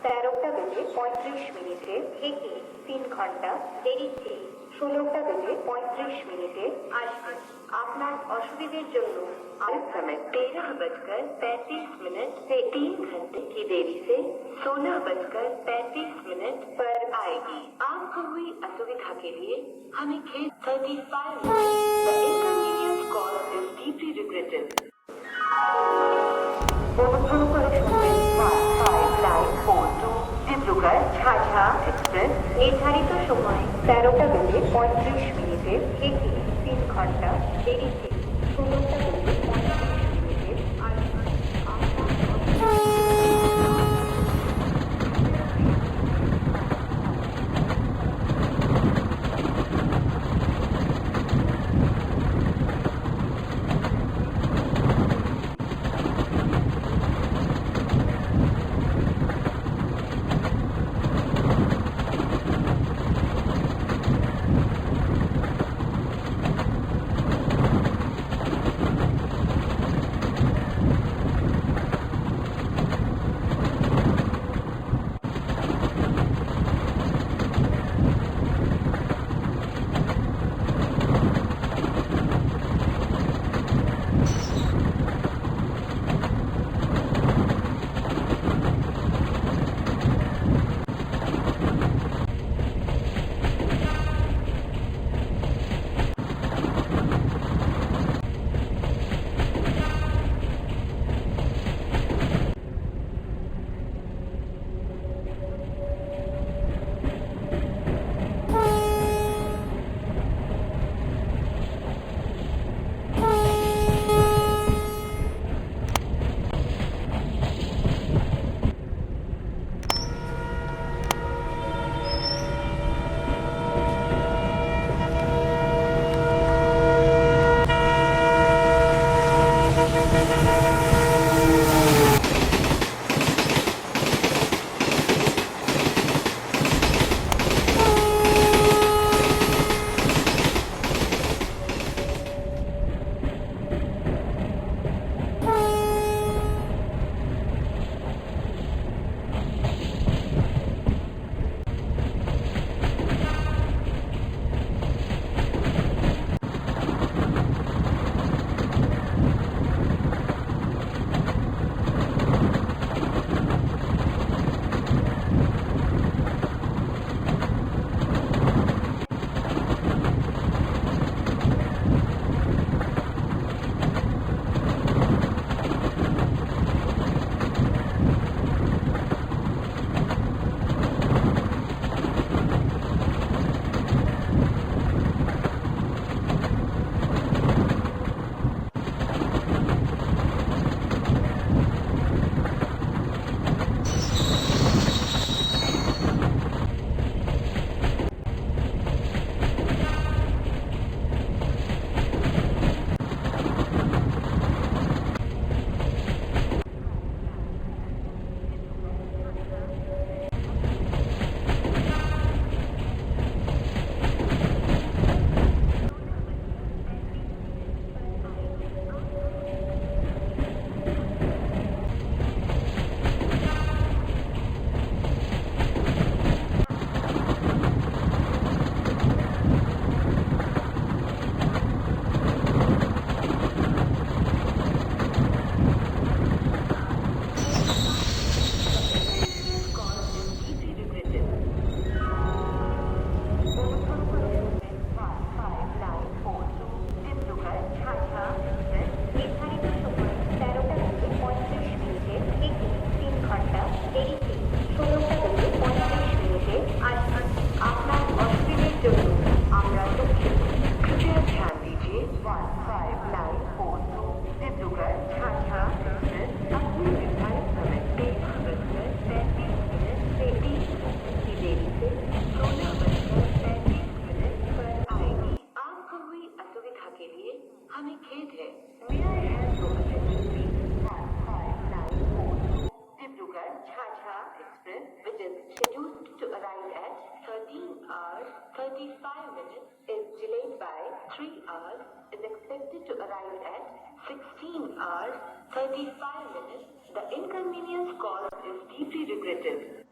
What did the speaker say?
13টা বেজে 35 মিনিটে থেকে 3 ঘন্টা দেরিতে 16টা বেজে 35 মিনিটে আসবে। আপনার অসুবিধের জন্য आज समय 13:35 से 3 घंटे की देरी से 16:35 पर आएगी। आपको हुई असुविधा के लिए हमें खेद 35 minutes। The inconvenience caused is deeply regretted। অনুগ্রহ করে শুনবেন 1592 ডিব্রুগড় ঝাঝা এক্সপ্রেস নির্ধারিত সময় 13টা বেজে 35 মিনিটে থেকে 3 ঘন্টা দেরিতে 16টা বেজে 35 মিনিটে আসবে। हमें खेद है। May I have your attention please? 1592 Dibrugarh Jhajha express which is scheduled to arrive at 13 hours 35 minutes is delayed by 3 hours is expected to arrive at 16 hours 35 minutes. The inconvenience caused is deeply regretted.